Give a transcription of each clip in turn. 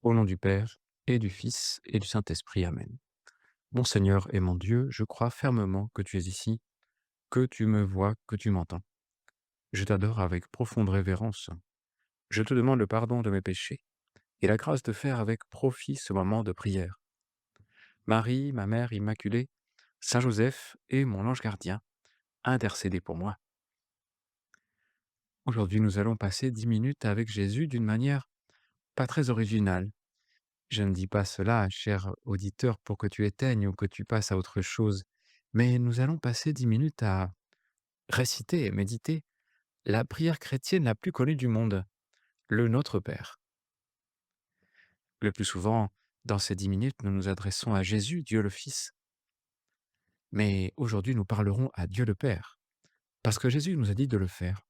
Au nom du Père, et du Fils, et du Saint-Esprit. Amen. Mon Seigneur et mon Dieu, je crois fermement que tu es ici, que tu me vois, que tu m'entends. Je t'adore avec profonde révérence. Je te demande le pardon de mes péchés et la grâce de faire avec profit ce moment de prière. Marie, ma mère immaculée, Saint Joseph et mon ange gardien, intercédez pour moi. Aujourd'hui, nous allons passer 10 minutes avec Jésus d'une manière pas très originale. Je ne dis pas cela, cher auditeur, pour que tu éteignes ou que tu passes à autre chose, mais nous allons passer 10 minutes à réciter et méditer la prière chrétienne la plus connue du monde, le Notre Père. Le plus souvent, dans ces 10 minutes, nous nous adressons à Jésus, Dieu le Fils. Mais aujourd'hui, nous parlerons à Dieu le Père, parce que Jésus nous a dit de le faire.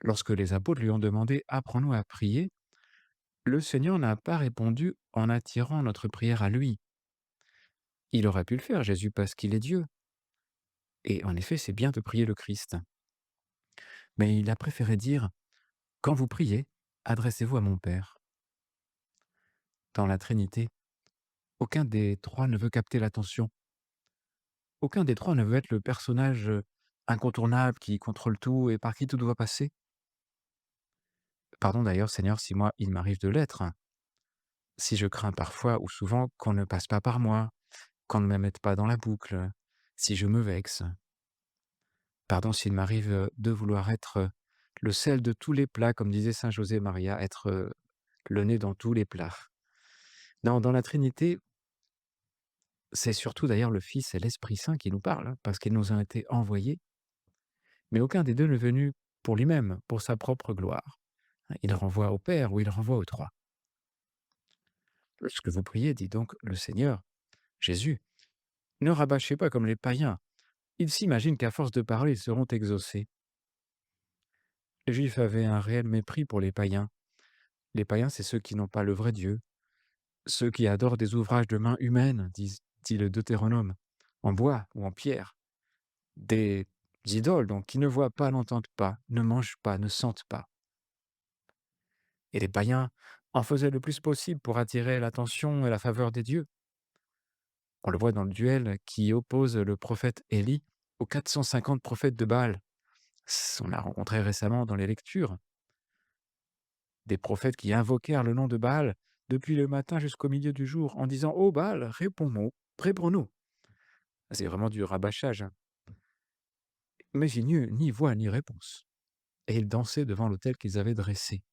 Lorsque les apôtres lui ont demandé «Apprends-nous à prier», le Seigneur n'a pas répondu en attirant notre prière à lui. Il aurait pu le faire, Jésus, parce qu'il est Dieu. Et en effet, c'est bien de prier le Christ. Mais il a préféré dire: «Quand vous priez, adressez-vous à mon Père». Dans la Trinité, aucun des 3 ne veut capter l'attention. Aucun des 3 ne veut être le personnage, incontournable qui contrôle tout et par qui tout doit passer. Pardon d'ailleurs, Seigneur, si moi il m'arrive de l'être, hein. Si je crains parfois ou souvent qu'on ne passe pas par moi, qu'on ne me mette pas dans la boucle, si je me vexe. Pardon s'il m'arrive, de vouloir être, le sel de tous les plats, comme disait saint José Maria, être, le nez dans tous les plats. Non, dans la Trinité, c'est surtout d'ailleurs le Fils et l'Esprit Saint qui nous parlent, hein, parce qu'ils nous ont été envoyés, mais aucun des 2 n'est venu pour lui-même, pour sa propre gloire. Il renvoie au Père ou il renvoie aux 3. Lorsque vous priez, dit donc le Seigneur, Jésus, ne rabâchez pas comme les païens. Ils s'imaginent qu'à force de parler, ils seront exaucés. Les Juifs avaient un réel mépris pour les païens. Les païens, c'est ceux qui n'ont pas le vrai Dieu, ceux qui adorent des ouvrages de main humaines, dit le Deutéronome, en bois ou en pierre, des idoles donc qui ne voient pas, n'entendent pas, ne mangent pas, ne sentent pas. Et les païens en faisaient le plus possible pour attirer l'attention et la faveur des dieux. On le voit dans le duel qui oppose le prophète Élie aux 450 prophètes de Baal. On l'a rencontré récemment dans les lectures. Des prophètes qui invoquèrent le nom de Baal depuis le matin jusqu'au milieu du jour en disant: «Ô Baal, réponds-nous, réponds-nous». C'est vraiment du rabâchage, hein. Mais ils n'eurent ni voix ni réponse. Et ils dansaient devant l'autel qu'ils avaient dressé.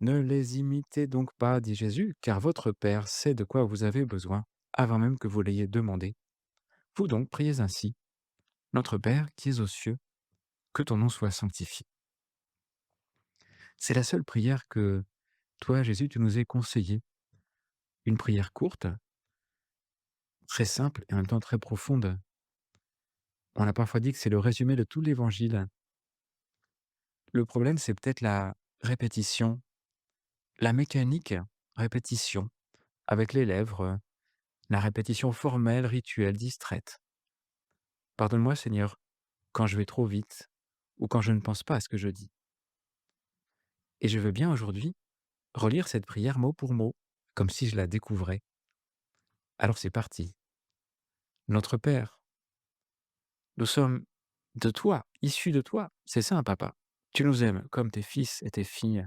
Ne les imitez donc pas, dit Jésus, car votre Père sait de quoi vous avez besoin, avant même que vous l'ayez demandé. Vous donc priez ainsi: Notre Père qui es aux cieux, que ton nom soit sanctifié. C'est la seule prière que toi, Jésus, tu nous aies conseillée. Une prière courte, très simple et en même temps très profonde. On a parfois dit que c'est le résumé de tout l'évangile. Le problème, c'est peut-être la répétition, la mécanique répétition, avec les lèvres, la répétition formelle, rituelle, distraite. Pardonne-moi, Seigneur, quand je vais trop vite ou quand je ne pense pas à ce que je dis. Et je veux bien aujourd'hui relire cette prière mot pour mot, comme si je la découvrais. Alors c'est parti. Notre Père, nous sommes de toi, issus de toi. C'est ça, un papa. Tu nous aimes comme tes fils et tes filles.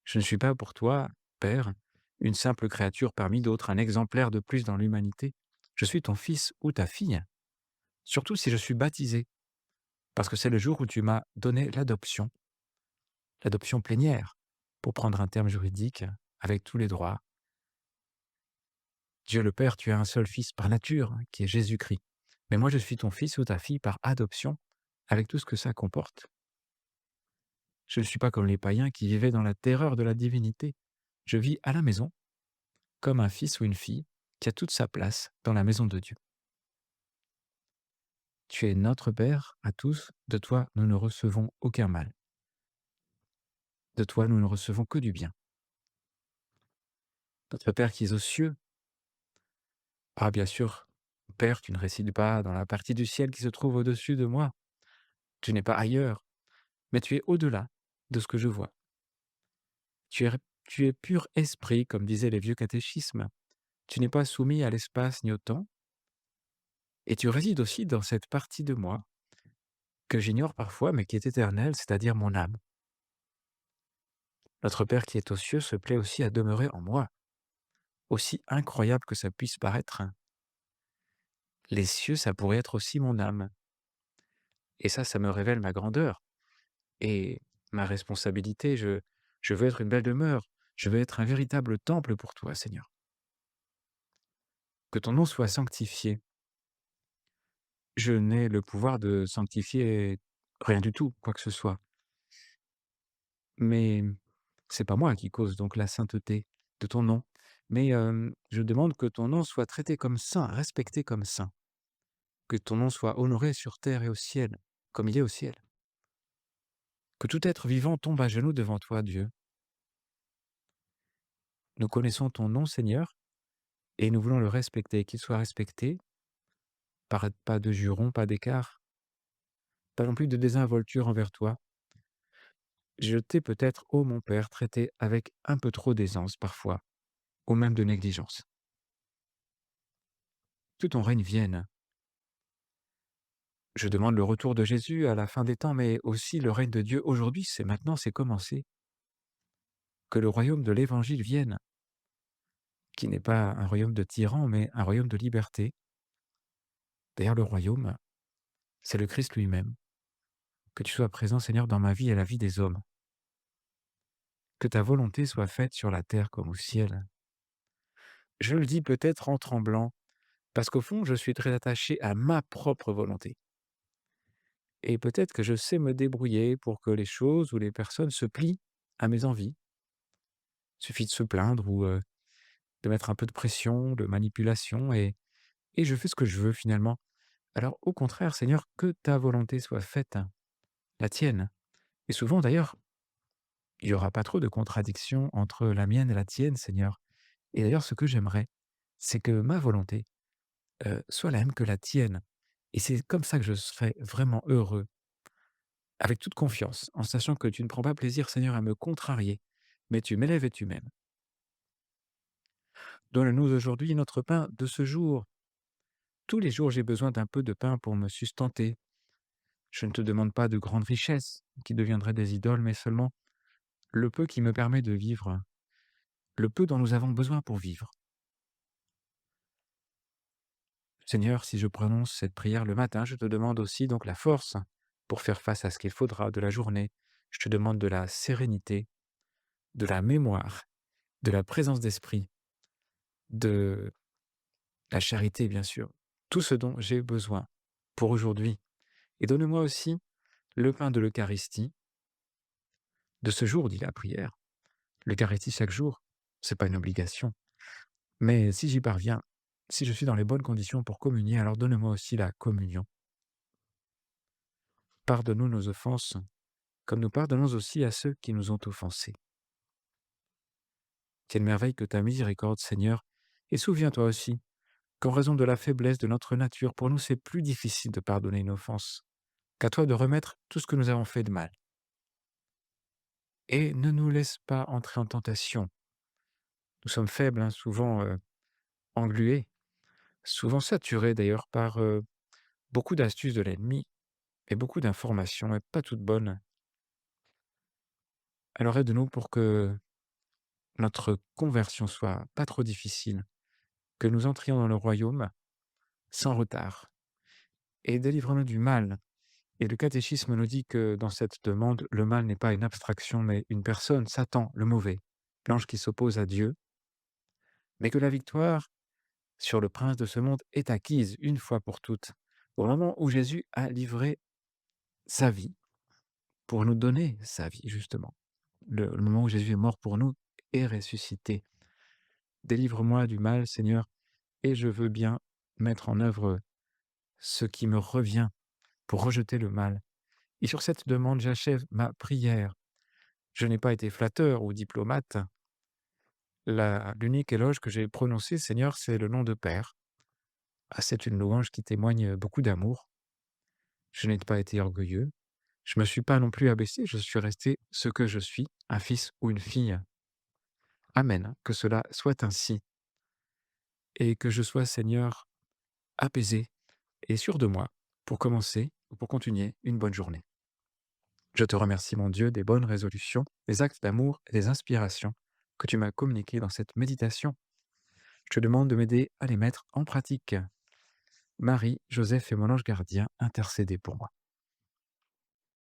Je ne suis pas pour toi, Père, une simple créature parmi d'autres, un exemplaire de plus dans l'humanité. Je suis ton fils ou ta fille, surtout si je suis baptisé, parce que c'est le jour où tu m'as donné l'adoption plénière, pour prendre un terme juridique, avec tous les droits. Dieu le Père, tu as un seul fils par nature, hein, qui est Jésus-Christ. Mais moi, je suis ton fils ou ta fille par adoption, avec tout ce que ça comporte. Je ne suis pas comme les païens qui vivaient dans la terreur de la divinité. Je vis à la maison, comme un fils ou une fille qui a toute sa place dans la maison de Dieu. Tu es notre Père à tous, de toi nous ne recevons aucun mal. De toi nous ne recevons que du bien. Notre Père qui es aux cieux, ah bien sûr, Père, tu ne résides pas dans la partie du ciel qui se trouve au-dessus de moi. Tu n'es pas ailleurs, mais tu es au-delà de ce que je vois. Tu es tu es pur esprit, comme disaient les vieux catéchismes. Tu n'es pas soumis à l'espace ni au temps, et tu résides aussi dans cette partie de moi que j'ignore parfois, mais qui est éternelle, c'est-à-dire mon âme. Notre Père qui est aux cieux se plaît aussi à demeurer en moi, aussi incroyable que ça puisse paraître. Les cieux, ça pourrait être aussi mon âme, et ça me révèle ma grandeur et ma responsabilité. Je veux être une belle demeure, je veux être un véritable temple pour toi, Seigneur. Que ton nom soit sanctifié. Je n'ai le pouvoir de sanctifier rien du tout, quoi que ce soit. Mais c'est pas moi qui cause donc la sainteté de ton nom. Mais, je demande que ton nom soit traité comme saint, respecté comme saint. Que ton nom soit honoré sur terre et au ciel, comme il est au ciel. Que tout être vivant tombe à genoux devant toi, Dieu. Nous connaissons ton nom, Seigneur, et nous voulons le respecter, qu'il soit respecté par pas de jurons, pas d'écart, pas non plus de désinvolture envers toi. Je t'ai peut-être, ô mon Père, traité avec un peu trop d'aisance parfois, ou même de négligence. Que ton règne vienne. Je demande le retour de Jésus à la fin des temps, mais aussi le règne de Dieu aujourd'hui, c'est maintenant, c'est commencé. Que le royaume de l'Évangile vienne, qui n'est pas un royaume de tyrans, mais un royaume de liberté. D'ailleurs, le royaume, c'est le Christ lui-même. Que tu sois présent, Seigneur, dans ma vie et la vie des hommes. Que ta volonté soit faite sur la terre comme au ciel. Je le dis peut-être en tremblant, parce qu'au fond, je suis très attaché à ma propre volonté. Et peut-être que je sais me débrouiller pour que les choses ou les personnes se plient à mes envies. Suffit de se plaindre ou de mettre un peu de pression, de manipulation, et je fais ce que je veux finalement. Alors au contraire, Seigneur, que ta volonté soit faite, la tienne. Et souvent d'ailleurs, il n'y aura pas trop de contradiction entre la mienne et la tienne, Seigneur. Et d'ailleurs, ce que j'aimerais, c'est que ma volonté soit la même que la tienne. Et c'est comme ça que je serai vraiment heureux, avec toute confiance, en sachant que tu ne prends pas plaisir, Seigneur, à me contrarier, mais tu m'élèves et tu m'aimes. Donne-nous aujourd'hui notre pain de ce jour. Tous les jours, j'ai besoin d'un peu de pain pour me sustenter. Je ne te demande pas de grandes richesses qui deviendraient des idoles, mais seulement le peu qui me permet de vivre, le peu dont nous avons besoin pour vivre. Seigneur, si je prononce cette prière le matin, je te demande aussi donc la force pour faire face à ce qu'il faudra de la journée. Je te demande de la sérénité, de la mémoire, de la présence d'esprit, de la charité, bien sûr. Tout ce dont j'ai besoin pour aujourd'hui. Et donne-moi aussi le pain de l'Eucharistie, de ce jour, dit la prière. L'Eucharistie chaque jour, c'est pas une obligation. Mais si j'y parviens, si je suis dans les bonnes conditions pour communier, alors donne-moi aussi la communion. Pardonne-nous nos offenses, comme nous pardonnons aussi à ceux qui nous ont offensés. Quelle merveille que ta miséricorde, Seigneur, et souviens-toi aussi qu'en raison de la faiblesse de notre nature, pour nous c'est plus difficile de pardonner une offense, qu'à toi de remettre tout ce que nous avons fait de mal. Et ne nous laisse pas entrer en tentation. Nous sommes faibles, hein, souvent englués, souvent saturés d'ailleurs par beaucoup d'astuces de l'ennemi et beaucoup d'informations, et pas toutes bonnes. Alors aide-nous pour que notre conversion soit pas trop difficile, que nous entrions dans le royaume sans retard, et délivre-nous du mal. Et le catéchisme nous dit que dans cette demande, le mal n'est pas une abstraction, mais une personne, Satan, le mauvais, l'ange qui s'oppose à Dieu, mais que la victoire sur le prince de ce monde est acquise une fois pour toutes, au moment où Jésus a livré sa vie pour nous donner sa vie, justement. Le moment où Jésus est mort pour nous et ressuscité. Délivre-moi du mal, Seigneur, et je veux bien mettre en œuvre ce qui me revient pour rejeter le mal. Et sur cette demande, j'achève ma prière. Je n'ai pas été flatteur ou diplomate. L'unique éloge que j'ai prononcé, Seigneur, c'est le nom de Père. Ah, c'est une louange qui témoigne beaucoup d'amour. Je n'ai pas été orgueilleux. Je me suis pas non plus abaissé, je suis resté ce que je suis, un fils ou une fille. Amen. Que cela soit ainsi et que je sois, Seigneur, apaisé et sûr de moi pour commencer ou pour continuer une bonne journée. Je te remercie, mon Dieu, des bonnes résolutions, des actes d'amour et des inspirations que tu m'as communiquées dans cette méditation. Je te demande de m'aider à les mettre en pratique. Marie, Joseph et mon ange gardien, intercédez pour moi.